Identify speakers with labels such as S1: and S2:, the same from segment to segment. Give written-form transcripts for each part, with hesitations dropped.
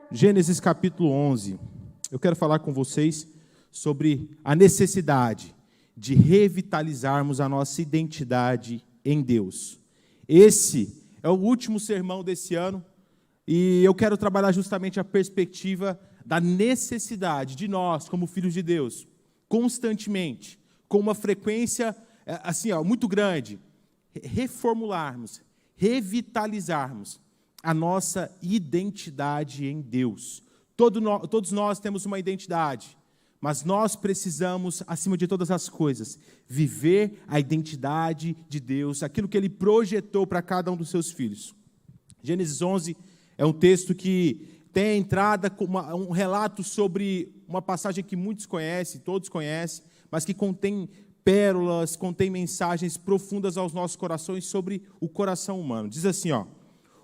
S1: Gênesis capítulo 11. Eu quero falar com vocês sobre a necessidade de revitalizarmos a nossa identidade em Deus. Esse é o último sermão desse ano e eu quero trabalhar justamente a perspectiva da necessidade de nós, como filhos de Deus, constantemente, com uma frequência muito grande, reformularmos, revitalizarmos a nossa identidade em Deus. Todos nós temos uma identidade, mas nós precisamos, acima de todas as coisas, viver a identidade de Deus, aquilo que Ele projetou para cada um dos seus filhos. Gênesis 11 é um texto que tem a entrada com um relato sobre uma passagem que muitos conhecem, todos conhecem, mas que contém pérolas, contém mensagens profundas aos nossos corações sobre o coração humano. Diz assim,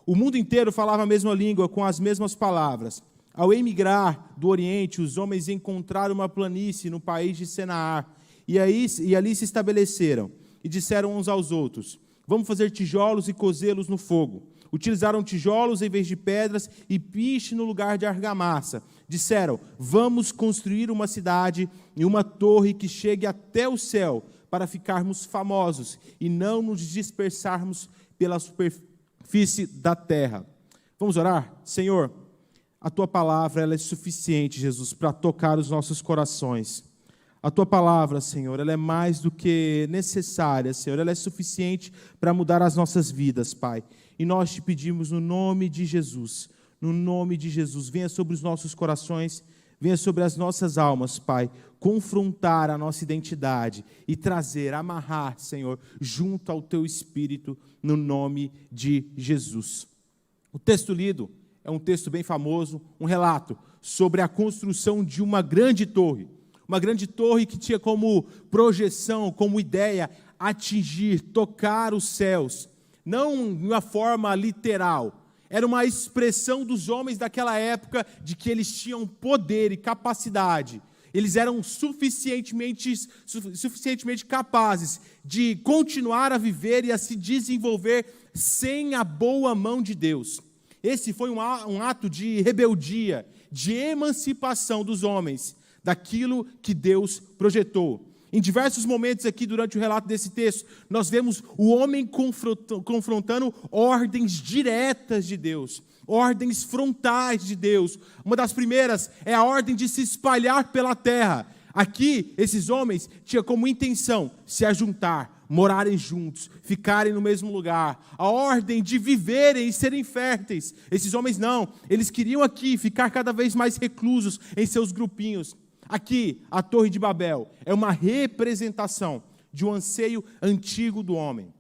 S1: o mundo inteiro falava a mesma língua, com as mesmas palavras. Ao emigrar do Oriente, os homens encontraram uma planície no país de Senaar, e ali se estabeleceram, e disseram uns aos outros: vamos fazer tijolos e cozê-los no fogo. Utilizaram tijolos em vez de pedras e piche no lugar de argamassa. Disseram: vamos construir uma cidade e uma torre que chegue até o céu, para ficarmos famosos e não nos dispersarmos pela superfície da terra. Vamos orar? Senhor, a Tua palavra ela é suficiente, Jesus, para tocar os nossos corações. A Tua palavra, Senhor, ela é mais do que necessária, Senhor, ela é suficiente para mudar as nossas vidas, Pai. E nós Te pedimos no nome de Jesus, venha sobre os nossos corações, venha sobre as nossas almas, Pai, confrontar a nossa identidade e trazer, amarrar, Senhor, junto ao Teu Espírito, no nome de Jesus. O texto lido é um texto bem famoso, um relato sobre a construção de uma grande torre que tinha como projeção, como ideia, atingir, tocar os céus, não de uma forma literal, era uma expressão dos homens daquela época de que eles tinham poder e capacidade, eles eram suficientemente capazes de continuar a viver e a se desenvolver sem a boa mão de Deus. Esse foi um ato de rebeldia, de emancipação dos homens, daquilo que Deus projetou. Em diversos momentos aqui, durante o relato desse texto, nós vemos o homem confrontando ordens diretas de Deus, ordens frontais de Deus. Uma das primeiras é a ordem de se espalhar pela terra. Aqui, esses homens tinham como intenção se ajuntar, morarem juntos, ficarem no mesmo lugar. A ordem de viverem e serem férteis. Esses homens não, eles queriam aqui ficar cada vez mais reclusos em seus grupinhos. Aqui, a Torre de Babel é uma representação de um anseio antigo do homem.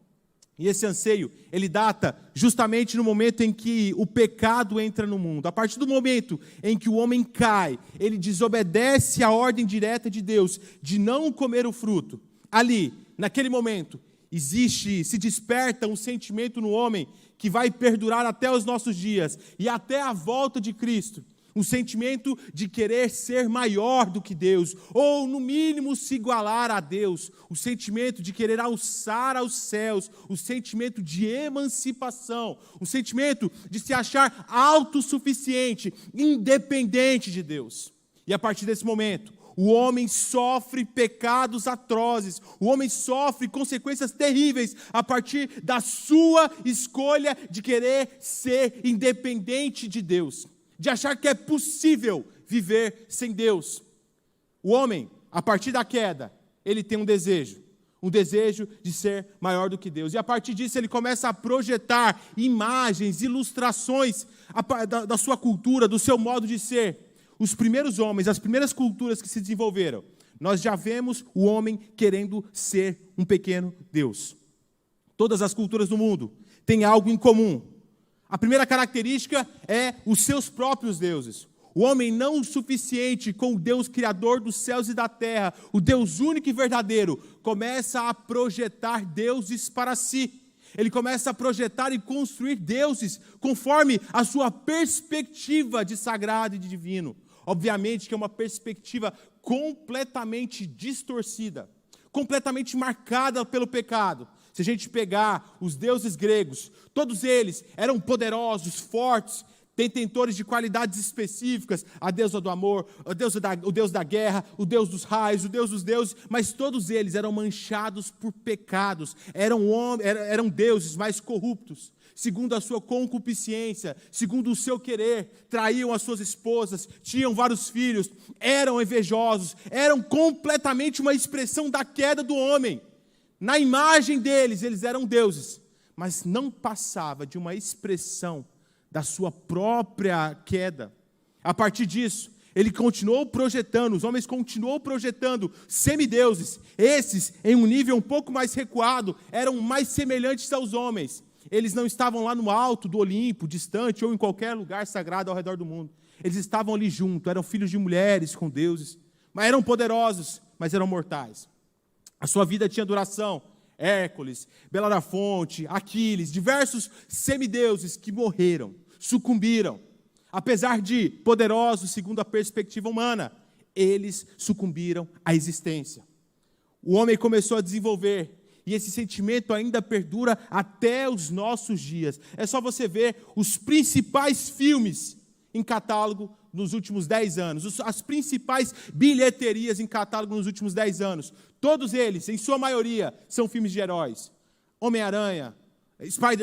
S1: E esse anseio, ele data justamente no momento em que o pecado entra no mundo. A partir do momento em que o homem cai, ele desobedece à ordem direta de Deus de não comer o fruto. Ali, naquele momento, se desperta um sentimento no homem que vai perdurar até os nossos dias e até a volta de Cristo. Um sentimento de querer ser maior do que Deus, ou no mínimo se igualar a Deus, o sentimento de querer alçar aos céus, o sentimento de emancipação, o sentimento de se achar autossuficiente, independente de Deus. E a partir desse momento, o homem sofre pecados atrozes, o homem sofre consequências terríveis a partir da sua escolha de querer ser independente de Deus, de achar que é possível viver sem Deus. O homem, a partir da queda, ele tem um desejo de ser maior do que Deus. E a partir disso ele começa a projetar imagens, ilustrações da sua cultura, do seu modo de ser. Os primeiros homens, as primeiras culturas que se desenvolveram, nós já vemos o homem querendo ser um pequeno Deus. Todas as culturas do mundo têm algo em comum. A primeira característica é os seus próprios deuses. O homem não o suficiente com o Deus criador dos céus e da terra, o Deus único e verdadeiro, começa a projetar deuses para si. Ele começa a projetar e construir deuses conforme a sua perspectiva de sagrado e de divino. Obviamente que é uma perspectiva completamente distorcida, completamente marcada pelo pecado. Se a gente pegar os deuses gregos, todos eles eram poderosos, fortes, detentores de qualidades específicas, a deusa do amor, o deus da guerra, o deus dos raios, o deus dos deuses, mas todos eles eram manchados por pecados, eram deuses mais corruptos, segundo a sua concupiscência, segundo o seu querer, traíam as suas esposas, tinham vários filhos, eram invejosos, eram completamente uma expressão da queda do homem. Na imagem deles, eles eram deuses, mas não passava de uma expressão da sua própria queda. A partir disso, ele continuou projetando, os homens continuou projetando semideuses. Esses, em um nível um pouco mais recuado, eram mais semelhantes aos homens. Eles não estavam lá no alto do Olimpo, distante, ou em qualquer lugar sagrado ao redor do mundo. Eles estavam ali junto, eram filhos de mulheres com deuses, mas eram poderosos, mas eram mortais. A sua vida tinha duração. Hércules, Belafonte, Aquiles, diversos semideuses que morreram, sucumbiram. Apesar de poderosos, segundo a perspectiva humana, eles sucumbiram à existência. O homem começou a desenvolver, e esse sentimento ainda perdura até os nossos dias. É só você ver os principais filmes em catálogo nos últimos 10 anos, as principais bilheterias em catálogo nos últimos 10 anos. Todos eles, em sua maioria, são filmes de heróis. Homem-Aranha,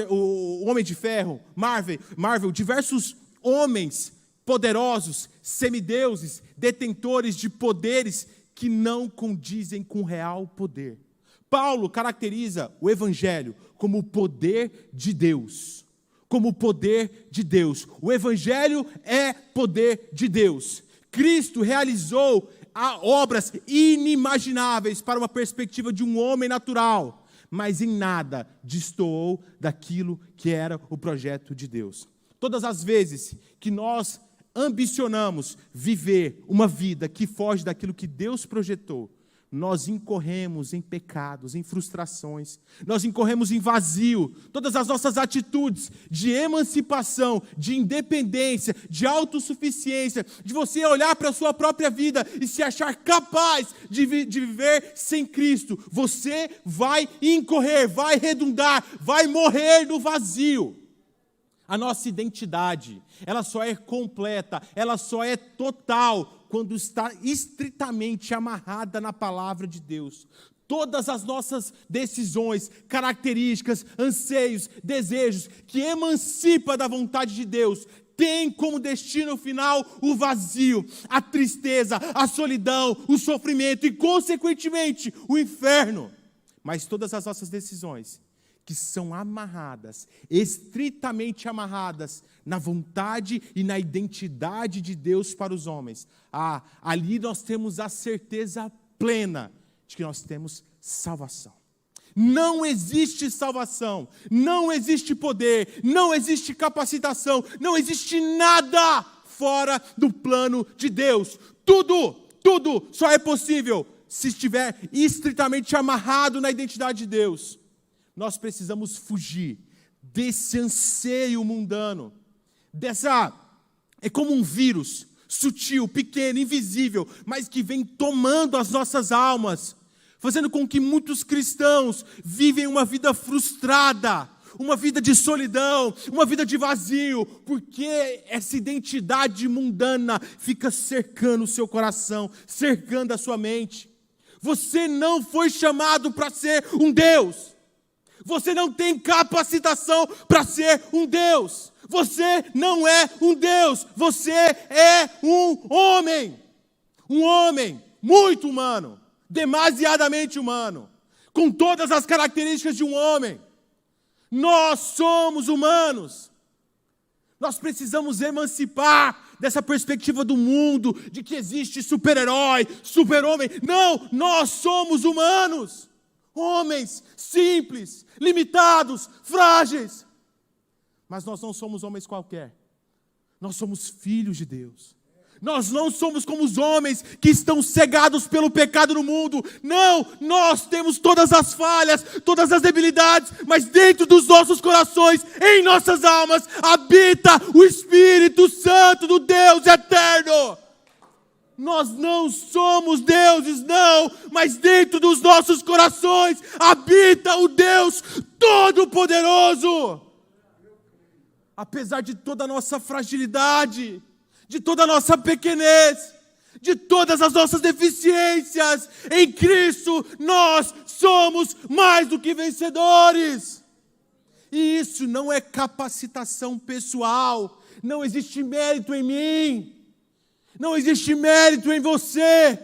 S1: o Homem de Ferro, Marvel, diversos homens poderosos, semideuses, detentores de poderes que não condizem com o real poder. Paulo caracteriza o Evangelho como o poder de Deus. Como o poder de Deus. O Evangelho é poder de Deus. Cristo realizou obras inimagináveis para uma perspectiva de um homem natural, mas em nada destoou daquilo que era o projeto de Deus. Todas as vezes que nós ambicionamos viver uma vida que foge daquilo que Deus projetou, nós incorremos em pecados, em frustrações, nós incorremos em vazio. Todas as nossas atitudes de emancipação, de independência, de autossuficiência, de você olhar para a sua própria vida e se achar capaz de viver sem Cristo, você vai incorrer, vai redundar, vai morrer no vazio. A nossa identidade, ela só é completa, ela só é total quando está estritamente amarrada na palavra de Deus. Todas as nossas decisões, características, anseios, desejos, que emancipa da vontade de Deus, tem como destino final o vazio, a tristeza, a solidão, o sofrimento e, consequentemente, o inferno. Mas todas as nossas decisões que são amarradas, estritamente amarradas na vontade e na identidade de Deus para os homens, ali nós temos a certeza plena de que nós temos salvação. Não existe salvação, não existe poder, não existe capacitação, não existe nada fora do plano de Deus. Tudo só é possível se estiver estritamente amarrado na identidade de Deus. Nós precisamos fugir desse anseio mundano, é como um vírus, sutil, pequeno, invisível, mas que vem tomando as nossas almas, fazendo com que muitos cristãos vivem uma vida frustrada, uma vida de solidão, uma vida de vazio, porque essa identidade mundana fica cercando o seu coração, cercando a sua mente. Você não foi chamado para ser um Deus. Você não tem capacitação para ser um Deus. Você não é um Deus. Você é um homem. Um homem muito humano, demasiadamente humano, com todas as características de um homem. Nós somos humanos. Nós precisamos emancipar dessa perspectiva do mundo, de que existe super-herói, super-homem. Não, nós somos humanos. Homens simples, limitados, frágeis. Mas nós não somos homens qualquer. Nós somos filhos de Deus. Nós não somos como os homens que estão cegados pelo pecado no mundo. Não, nós temos todas as falhas, todas as debilidades, mas dentro dos nossos corações, em nossas almas, habita o Espírito Santo do Deus eterno. Nós não somos deuses, não, mas dentro dos nossos corações habita o Deus Todo-Poderoso. apesar de toda a nossa fragilidade, de toda a nossa pequenez, de todas as nossas deficiências, em Cristo nós somos mais do que vencedores. E isso não é capacitação pessoal, não existe mérito em mim, não existe mérito em você.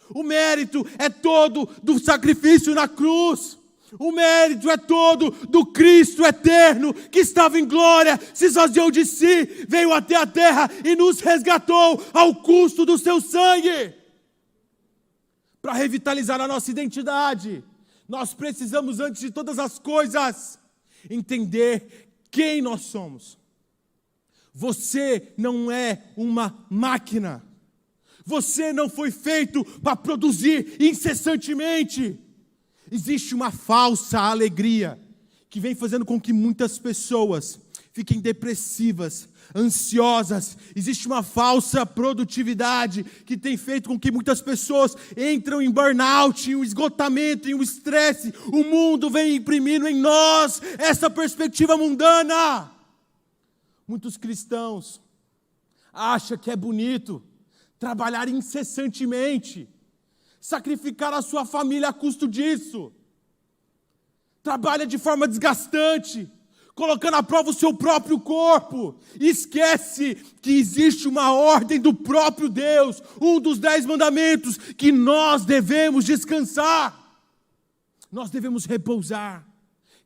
S1: O mérito é todo do sacrifício na cruz. O mérito é todo do Cristo eterno, que estava em glória, se esvaziou de si, veio até a terra e nos resgatou ao custo do seu sangue. Para revitalizar a nossa identidade, nós precisamos, antes de todas as coisas, entender quem nós somos. Você não é uma máquina. Você não foi feito para produzir incessantemente. Existe uma falsa alegria que vem fazendo com que muitas pessoas fiquem depressivas, ansiosas. Existe uma falsa produtividade que tem feito com que muitas pessoas entram em burnout, em um esgotamento, em um estresse. O mundo vem imprimindo em nós essa perspectiva mundana. Muitos cristãos acham que é bonito trabalhar incessantemente, sacrificar a sua família a custo disso. Trabalha de forma desgastante, colocando à prova o seu próprio corpo. E esquece que existe uma ordem do próprio Deus, um dos 10 mandamentos, que nós devemos descansar. Nós devemos repousar,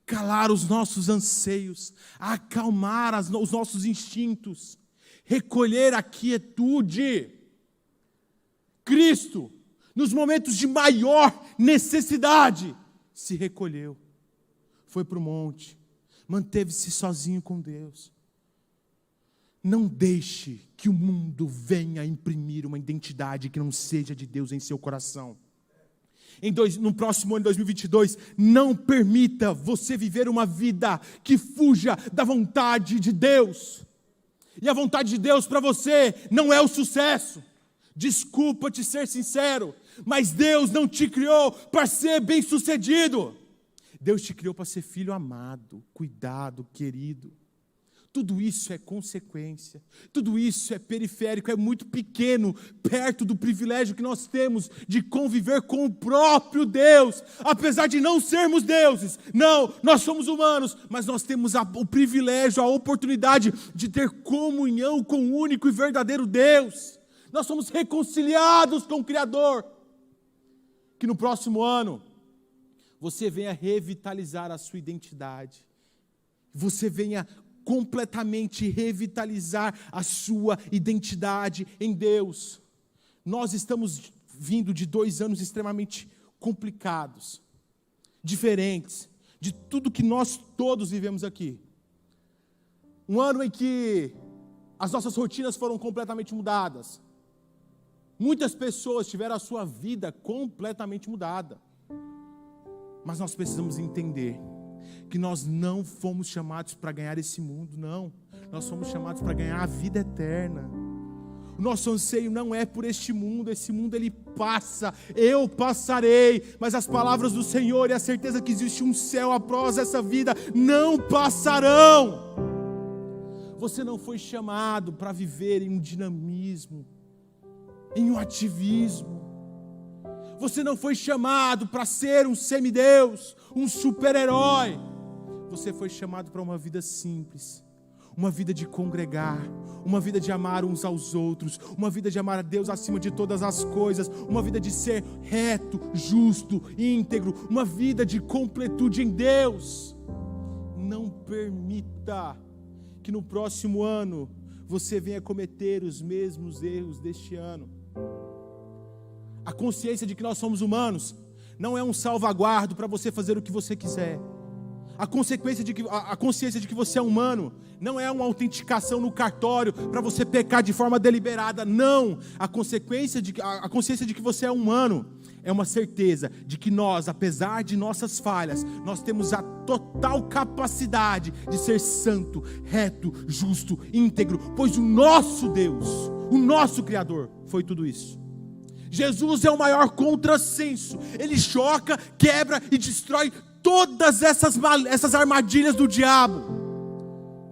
S1: calar os nossos anseios, acalmar os nossos instintos, recolher a quietude. Cristo, nos momentos de maior necessidade, se recolheu, foi para o monte, manteve-se sozinho com Deus. Não deixe que o mundo venha imprimir uma identidade que não seja de Deus em seu coração. No próximo ano, 2022, não permita você viver uma vida que fuja da vontade de Deus. E a vontade de Deus para você não é o sucesso. Desculpa te ser sincero, mas Deus não te criou para ser bem-sucedido. Deus te criou para ser filho amado, cuidado, querido. Tudo isso é consequência, tudo isso é periférico, é muito pequeno, perto do privilégio que nós temos de conviver com o próprio Deus, apesar de não sermos deuses. Não, nós somos humanos, mas nós temos o privilégio, a oportunidade de ter comunhão com o único e verdadeiro Deus. Nós somos reconciliados com o Criador. Que no próximo ano, você venha revitalizar a sua identidade. Você venha completamente revitalizar a sua identidade em Deus. Nós estamos vindo de 2 anos extremamente complicados, diferentes, de tudo que nós todos vivemos aqui. Um ano em que as nossas rotinas foram completamente mudadas. Muitas pessoas tiveram a sua vida completamente mudada. Mas nós precisamos entender que nós não fomos chamados para ganhar esse mundo, não. Nós fomos chamados para ganhar a vida eterna. O nosso anseio não é por este mundo, esse mundo ele passa, eu passarei, mas as palavras do Senhor e a certeza que existe um céu após essa vida não passarão. Você não foi chamado para viver em um dinamismo, em um ativismo. Você não foi chamado para ser um semideus, um super-herói. Você foi chamado para uma vida simples, uma vida de congregar, uma vida de amar uns aos outros, uma vida de amar a Deus acima de todas as coisas, uma vida de ser reto, justo, íntegro, uma vida de completude em Deus. Não permita que no próximo ano você venha cometer os mesmos erros deste ano. A consciência de que nós somos humanos não é um salvaguardo para você fazer o que você quiser. A consciência de que você é humano não é uma autenticação no cartório para você pecar de forma deliberada. Não! A consciência de que você é humano é uma certeza de que nós, apesar de nossas falhas, nós temos a total capacidade de ser santo, reto, justo, íntegro, pois o nosso Deus, o nosso Criador, foi tudo isso. Jesus é o maior contrassenso. Ele choca, quebra e destrói todas essas armadilhas do diabo.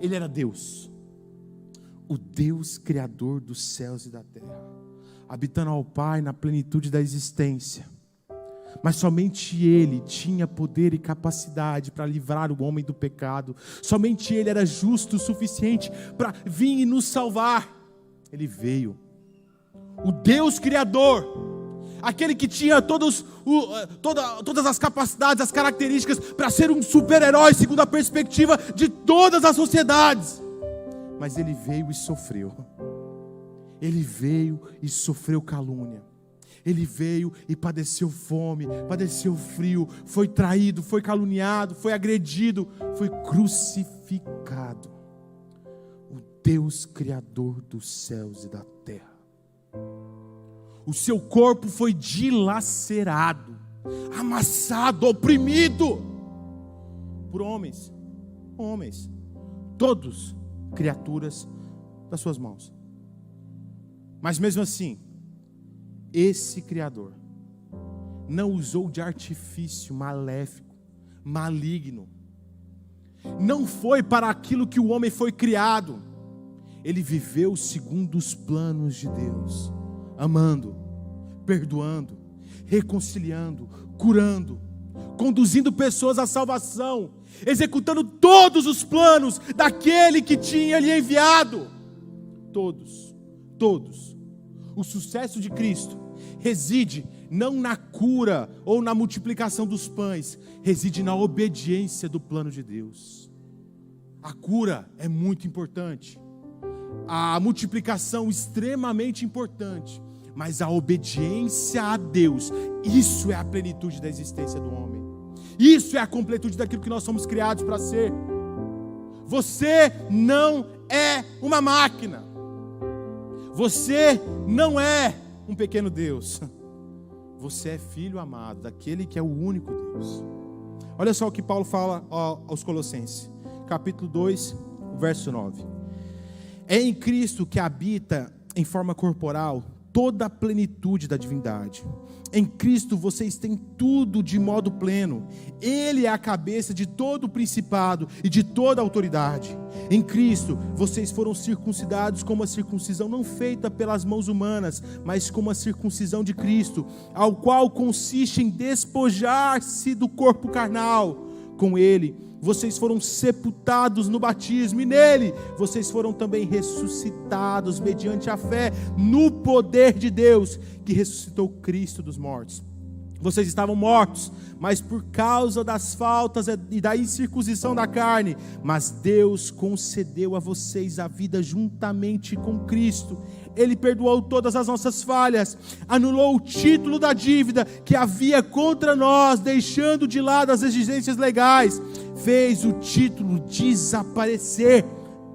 S1: Ele era Deus, o Deus criador dos céus e da terra, habitando ao Pai na plenitude da existência. Mas somente Ele tinha poder e capacidade para livrar o homem do pecado. Somente Ele era justo o suficiente para vir e nos salvar. Ele veio, o Deus Criador, aquele que tinha todas as capacidades, as características para ser um super-herói segundo a perspectiva de todas as sociedades. Mas Ele veio e sofreu. Ele veio e sofreu calúnia. Ele veio e padeceu fome, padeceu frio, foi traído, foi caluniado, foi agredido, foi crucificado. O Deus Criador dos céus e da terra. O seu corpo foi dilacerado, amassado, oprimido por homens, todos criaturas das suas mãos. Mas mesmo assim, esse Criador não usou de artifício maléfico, maligno. Não foi para aquilo que o homem foi criado. Ele viveu segundo os planos de Deus, amando, perdoando, reconciliando, curando, conduzindo pessoas à salvação, executando todos os planos daquele que tinha lhe enviado. Todos. O sucesso de Cristo reside não na cura ou na multiplicação dos pães, reside na obediência do plano de Deus. A cura é muito importante, a multiplicação extremamente importante, mas a obediência a Deus, isso é a plenitude da existência do homem. Isso é a completude daquilo que nós somos criados para ser. Você não é uma máquina. Você não é um pequeno Deus. Você é filho amado daquele que é o único Deus. Olha só o que Paulo fala aos Colossenses, capítulo 2, verso 9. É em Cristo que habita em forma corporal toda a plenitude da divindade. Em Cristo vocês têm tudo de modo pleno. Ele é a cabeça de todo o principado e de toda a autoridade. Em Cristo vocês foram circuncidados com uma circuncisão não feita pelas mãos humanas, mas com uma circuncisão de Cristo, ao qual consiste em despojar-se do corpo carnal. Com Ele vocês foram sepultados no batismo, e nele vocês foram também ressuscitados mediante a fé no poder de Deus, que ressuscitou Cristo dos mortos. Vocês estavam mortos, mas por causa das faltas e da incircuncisão da carne, mas Deus concedeu a vocês a vida juntamente com Cristo. Ele perdoou todas as nossas falhas, anulou o título da dívida que havia contra nós, deixando de lado as exigências legais, fez o título desaparecer,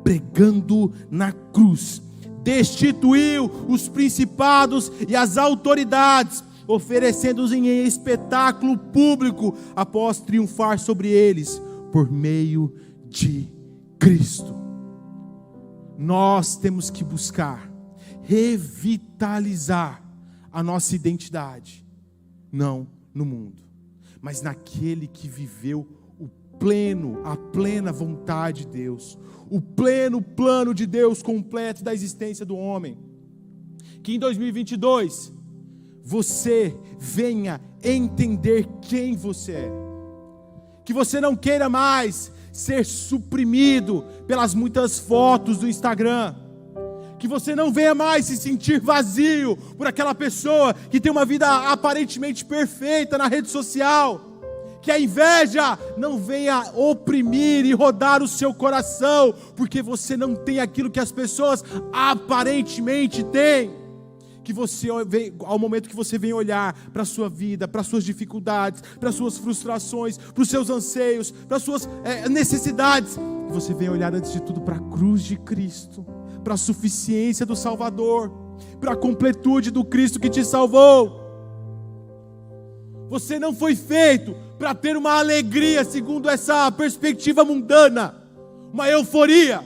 S1: pregando na cruz, destituiu os principados e as autoridades, oferecendo-os em espetáculo público, após triunfar sobre eles, por meio de Cristo. Nós temos que buscar revitalizar a nossa identidade, não no mundo, mas naquele que viveu a plena vontade de Deus, o pleno plano de Deus completo da existência do homem. Que em 2022 você venha entender quem você é, que você não queira mais ser suprimido pelas muitas fotos do Instagram, que você não venha mais se sentir vazio por aquela pessoa que tem uma vida aparentemente perfeita na rede social, que a inveja não venha oprimir e rodar o seu coração, porque você não tem aquilo que as pessoas aparentemente têm. Que você, ao momento que você vem olhar para a sua vida, para as suas dificuldades, para as suas frustrações, para os seus anseios, para as suas necessidades, você vem olhar antes de tudo para a cruz de Cristo, para a suficiência do Salvador, para a completude do Cristo que te salvou. Você não foi feito para ter uma alegria segundo essa perspectiva mundana, uma euforia,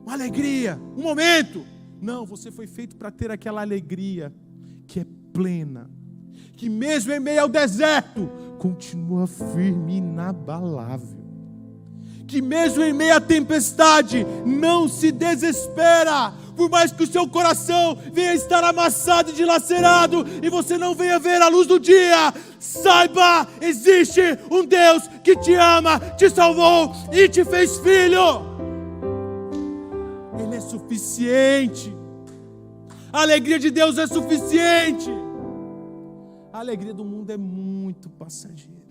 S1: uma alegria, um momento. Não, você foi feito para ter aquela alegria que é plena, que mesmo em meio ao deserto continua firme e inabalável, que mesmo em meio à tempestade, não se desespera. Por mais que o seu coração venha estar amassado e dilacerado, e você não venha ver a luz do dia, saiba, existe um Deus que te ama, te salvou e te fez filho. Ele é suficiente. A alegria de Deus é suficiente. A alegria do mundo é muito passageira.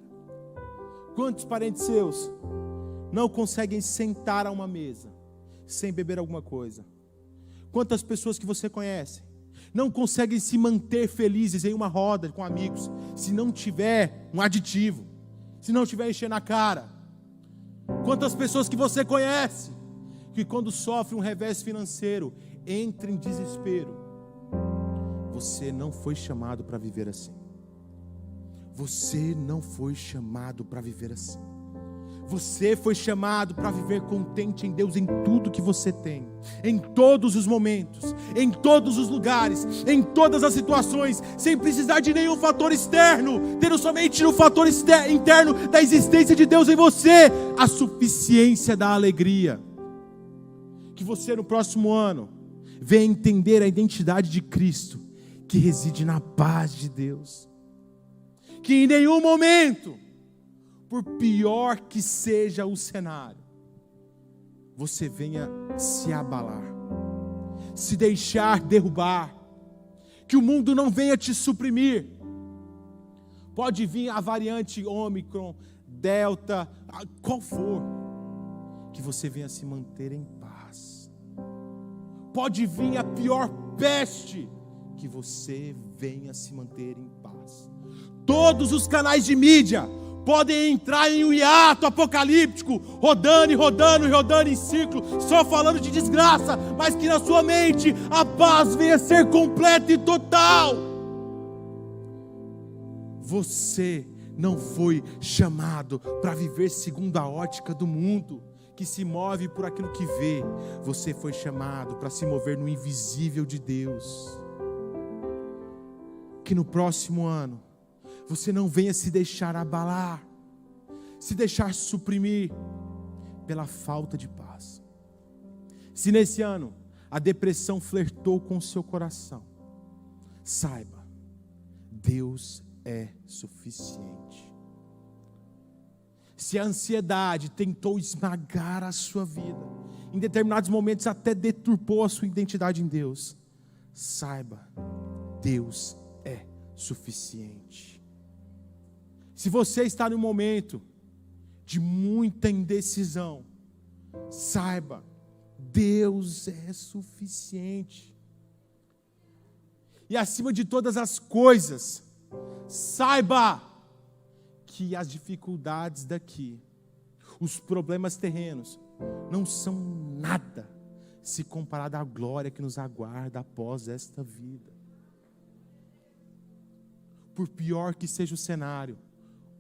S1: Quantos parentes seus não conseguem sentar a uma mesa sem beber alguma coisa? Quantas pessoas que você conhece não conseguem se manter felizes em uma roda com amigos se não tiver um aditivo, se não tiver enchendo a cara? Quantas pessoas que você conhece que quando sofre um revés financeiro entra em desespero? Você não foi chamado para viver assim. Você não foi chamado para viver assim. Você foi chamado para viver contente em Deus em tudo que você tem, em todos os momentos, em todos os lugares, em todas as situações, sem precisar de nenhum fator externo, tendo somente no fator interno da existência de Deus em você, a suficiência da alegria. Que você no próximo ano venha entender a identidade de Cristo, que reside na paz de Deus. Que em nenhum momento, por pior que seja o cenário, você venha se abalar, se deixar derrubar, que o mundo não venha te suprimir. Pode vir a variante Ômicron, Delta, qual for, que você venha se manter em paz. Pode vir a pior peste, que você venha se manter em paz. Todos os canais de mídia podem entrar em um hiato apocalíptico, rodando e rodando e rodando em ciclo, só falando de desgraça, mas que na sua mente a paz venha ser completa e total. Você não foi chamado para viver segundo a ótica do mundo, que se move por aquilo que vê. Você foi chamado para se mover no invisível de Deus. Que no próximo ano você não venha se deixar abalar, se deixar suprimir pela falta de paz. Se nesse ano a depressão flertou com o seu coração, saiba, Deus é suficiente. Se a ansiedade tentou esmagar a sua vida, em determinados momentos até deturpou a sua identidade em Deus, saiba, Deus é suficiente. Se você está num momento de muita indecisão, saiba, Deus é suficiente. E acima de todas as coisas, saiba que as dificuldades daqui, os problemas terrenos, não são nada se comparado à glória que nos aguarda após esta vida. Por pior que seja o cenário,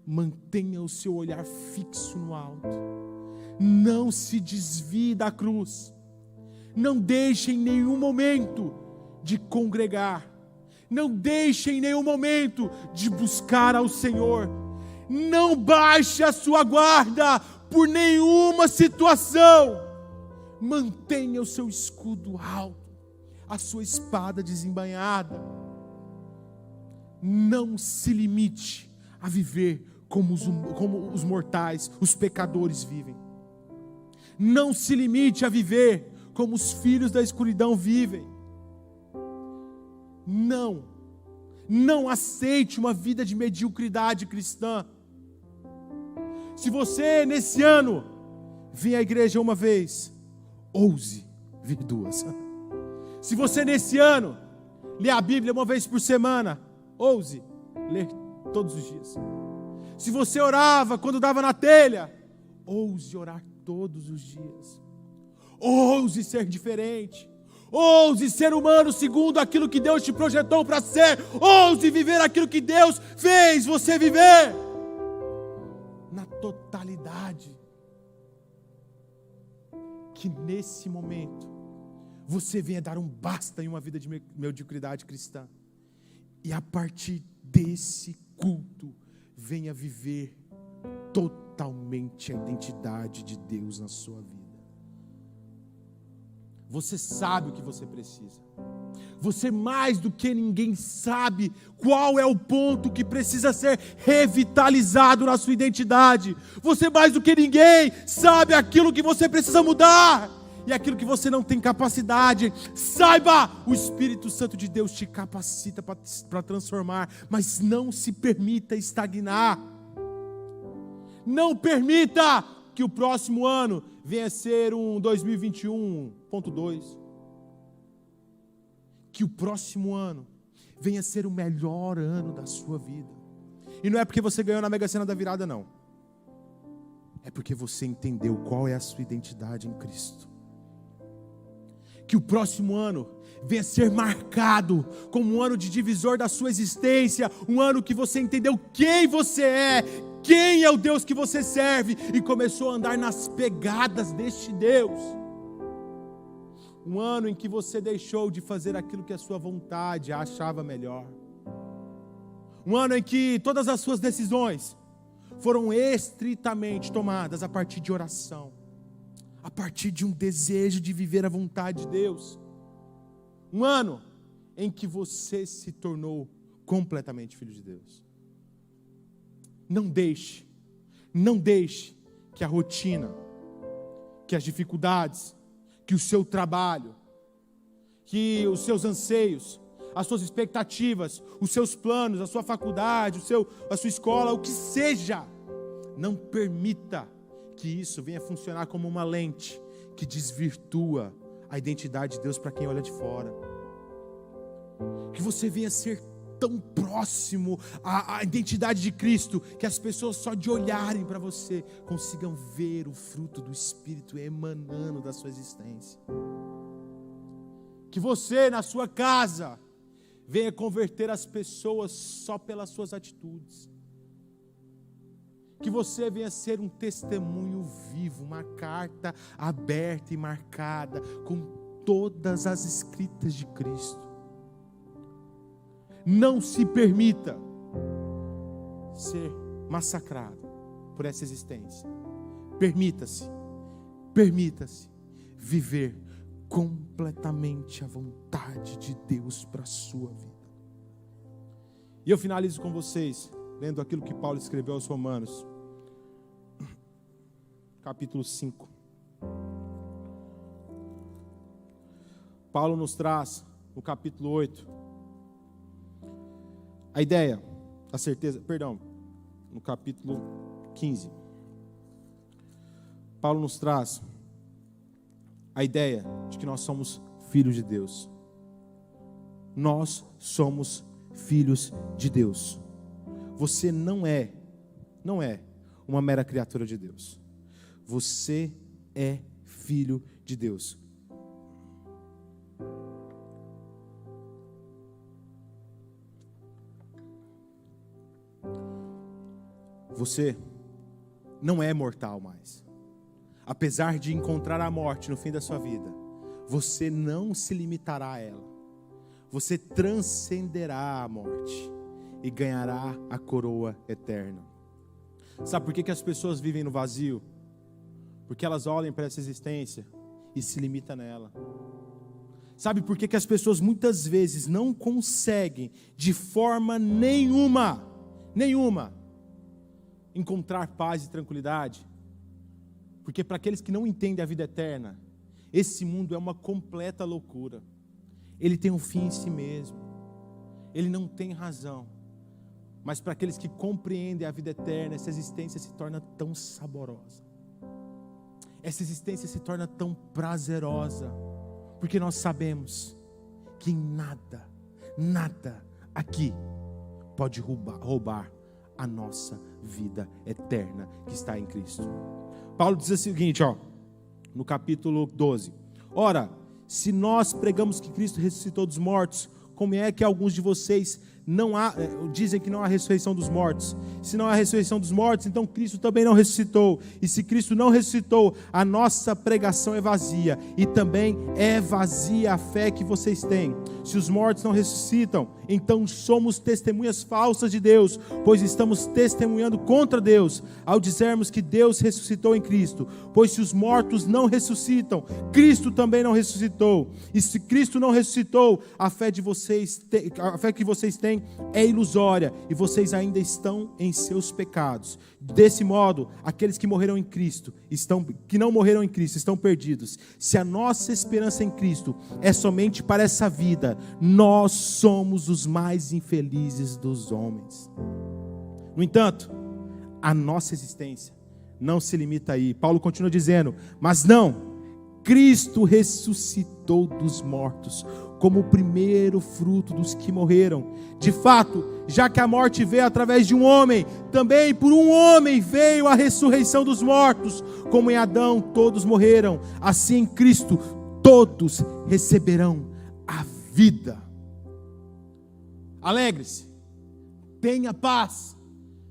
S1: mantenha o seu olhar fixo no alto. Não se desvie da cruz. Não deixe em nenhum momento de congregar. Não deixe em nenhum momento de buscar ao Senhor. Não baixe a sua guarda por nenhuma situação. Mantenha o seu escudo alto, a sua espada desembainhada. Não se limite a viver como os mortais, os pecadores vivem. Não se limite a viver como os filhos da escuridão vivem. Não aceite uma vida de mediocridade cristã. Se você nesse ano vir à igreja uma vez, ouse vir duas. Se você nesse ano lê a Bíblia uma vez por semana, ouse ler todos os dias. Se você orava quando dava na telha, ouse orar todos os dias. Ouse ser diferente. Ouse ser humano segundo aquilo que Deus te projetou para ser. Ouse viver aquilo que Deus fez você viver. Na totalidade. Que nesse momento você venha dar um basta em uma vida de mediocridade cristã. E a partir desse culto, venha viver totalmente a identidade de Deus na sua vida. Você sabe o que você precisa. Você mais do que ninguém sabe qual é o ponto que precisa ser revitalizado na sua identidade. Você mais do que ninguém sabe aquilo que você precisa mudar e aquilo que você não tem capacidade. Saiba, o Espírito Santo de Deus te capacita para transformar, mas não se permita estagnar. Não permita que o próximo ano venha a ser um 2021.2. Que o próximo ano venha a ser o melhor ano da sua vida. E não é porque você ganhou na Mega Sena da virada, não. É porque você entendeu qual é a sua identidade em Cristo. Que o próximo ano venha a ser marcado como um ano de divisor da sua existência, um ano que você entendeu quem você é, quem é o Deus que você serve e começou a andar nas pegadas deste Deus. Um ano em que você deixou de fazer aquilo que a sua vontade achava melhor. Um ano em que todas as suas decisões foram estritamente tomadas a partir de oração, a partir de um desejo de viver a vontade de Deus. Um ano em que você se tornou completamente filho de Deus. Não deixe que a rotina, que as dificuldades, que o seu trabalho, que os seus anseios, as suas expectativas, os seus planos, a sua faculdade, a sua escola, o que seja, não permita que isso venha funcionar como uma lente que desvirtua a identidade de Deus para quem olha de fora. Que você venha ser tão próximo à identidade de Cristo, que as pessoas só de olharem para você consigam ver o fruto do Espírito emanando da sua existência. Que você na sua casa venha converter as pessoas só pelas suas atitudes. Que você venha ser um testemunho vivo, uma carta aberta e marcada com todas as escritas de Cristo. Não se permita ser massacrado por essa existência. Permita-se viver completamente a vontade de Deus para a sua vida. E eu finalizo com vocês, lendo aquilo que Paulo escreveu aos Romanos, capítulo 5. Paulo nos traz, no capítulo 8, a ideia, a certeza, no capítulo 15, Paulo nos traz a ideia de que nós somos filhos de Deus. Nós somos filhos de Deus. Você não é uma mera criatura de Deus. Você é filho de Deus. Você não é mortal mais. Apesar de encontrar a morte no fim da sua vida, você não se limitará a ela. Você transcenderá a morte e ganhará a coroa eterna. Sabe por que as pessoas vivem no vazio? Porque elas olham para essa existência e se limitam nela. Sabe por que as pessoas muitas vezes não conseguem de forma nenhuma encontrar paz e tranquilidade? Porque para aqueles que não entendem a vida eterna, esse mundo é uma completa loucura. Ele tem um fim em si mesmo. Ele não tem razão. Mas para aqueles que compreendem a vida eterna, essa existência se torna tão saborosa. Essa existência se torna tão prazerosa. Porque nós sabemos que nada aqui pode roubar a nossa vida eterna que está em Cristo. Paulo diz o seguinte, no capítulo 12. Ora, se nós pregamos que Cristo ressuscitou dos mortos, como é que alguns de vocês dizem que não há ressurreição dos mortos. Se não há ressurreição dos mortos, então Cristo também não ressuscitou. E se Cristo não ressuscitou, a nossa pregação é vazia. E também é vazia a fé que vocês têm. Se os mortos não ressuscitam, então somos testemunhas falsas de Deus, pois estamos testemunhando contra Deus, ao dizermos que Deus ressuscitou em Cristo. Pois se os mortos não ressuscitam, Cristo também não ressuscitou. E se Cristo não ressuscitou, a fé que vocês têm é ilusória, e vocês ainda estão em seus pecados. Desse modo, aqueles que morreram em Cristo, que não morreram em Cristo, estão perdidos. Se a nossa esperança em Cristo é somente para essa vida, nós somos os mais infelizes dos homens. No entanto, a nossa existência não se limita aí. Paulo continua dizendo: mas não, Cristo ressuscitou dos mortos, como o primeiro fruto dos que morreram. De fato, já que a morte veio através de um homem, também por um homem veio a ressurreição dos mortos. Como em Adão todos morreram, assim em Cristo todos receberão a vida. Alegre-se, tenha paz,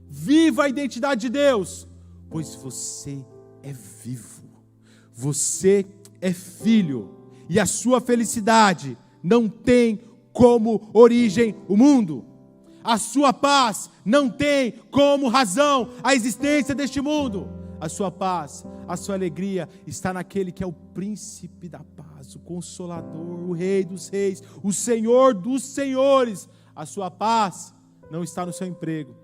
S1: viva a identidade de Deus, pois você é vivo, você é filho, e a sua felicidade não tem como origem o mundo. A sua paz não tem como razão a existência deste mundo. A sua paz, a sua alegria está naquele que é o príncipe da paz, o consolador, o rei dos reis, o senhor dos senhores. A sua paz não está no seu emprego.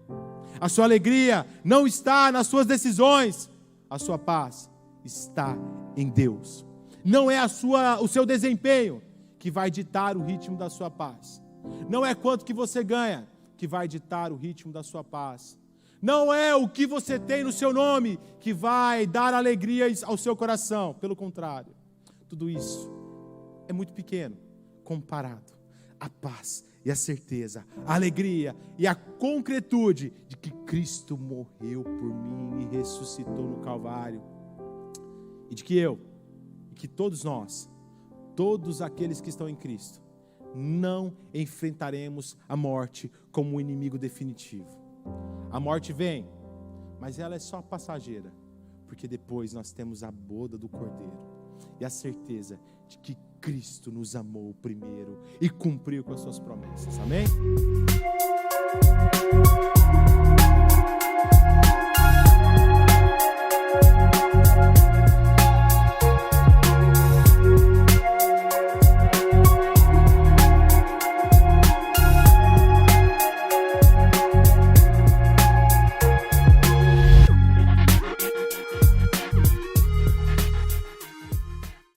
S1: A sua alegria não está nas suas decisões. A sua paz está em Deus. Não é o seu desempenho que vai ditar o ritmo da sua paz. Não é quanto que você ganha que vai ditar o ritmo da sua paz. Não é o que você tem no seu nome que vai dar alegria ao seu coração. Pelo contrário, tudo isso é muito pequeno comparado à paz e à certeza, a alegria e a concretude de que Cristo morreu por mim e ressuscitou no Calvário. E de que eu, e que todos nós, todos aqueles que estão em Cristo, não enfrentaremos a morte como um inimigo definitivo. A morte vem, mas ela é só passageira, porque depois nós temos a boda do Cordeiro e a certeza de que Cristo nos amou primeiro e cumpriu com as suas promessas. Amém?